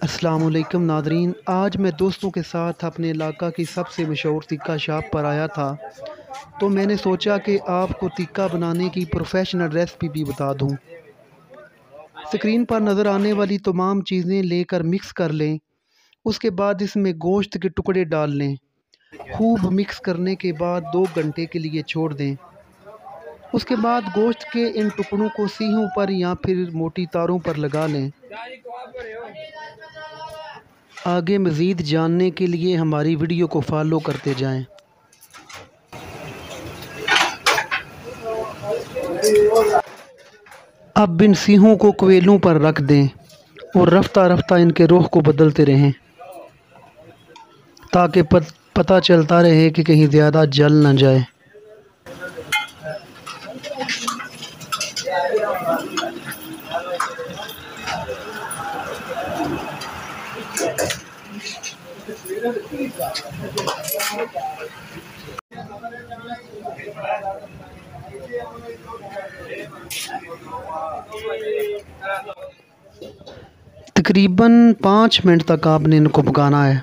अस्सलाम वालेकुम नादरीन। आज मैं दोस्तों के साथ अपने इलाका की सबसे मशहूर तिक्का शॉप पर आया था, तो मैंने सोचा कि आपको तिक्का बनाने की प्रोफेशनल रेसिपी भी बता दूं। स्क्रीन पर नज़र आने वाली तमाम चीज़ें लेकर मिक्स कर लें। उसके बाद इसमें गोश्त के टुकड़े डाल लें। खूब मिक्स करने के बाद 2 घंटे के लिए छोड़ दें। उसके बाद गोश्त के इन टुकड़ों को सीहों पर या फिर मोटी तारों पर लगा लें। आगे मज़ीद जानने के लिए हमारी वीडियो को फॉलो करते जाएं। अब इन सीहों को क्वेलों पर रख दें और रफ्ता रफ्ता इनके रुख को बदलते रहें, ताकि पता चलता रहे कि कहीं ज़्यादा जल न जाए। तकरीबन 5 मिनट तक आपने इनको पकाना है।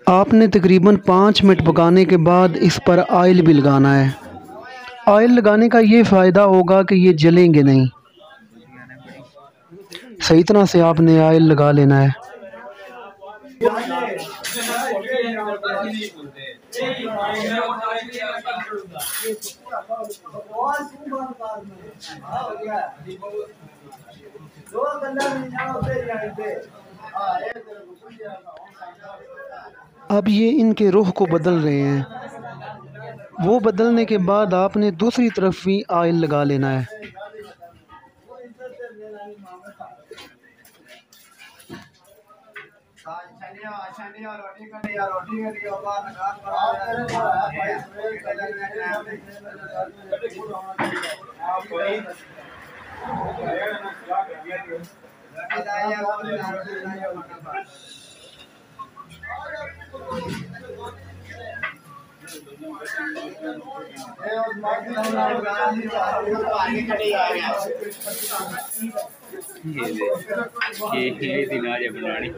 आपने तकरीबन 5 मिनट पकाने के बाद इस पर ऑयल भी लगाना है। ऑयल लगाने का ये फ़ायदा होगा कि ये जलेंगे नहीं। सही तरह से आपने ऑयल लगा लेना है। अब ये इनके रुख को बदल रहे हैं। वो बदलने के बाद आपने दूसरी तरफ भी ऑयल लगा लेना है। ये दिन आज बनानी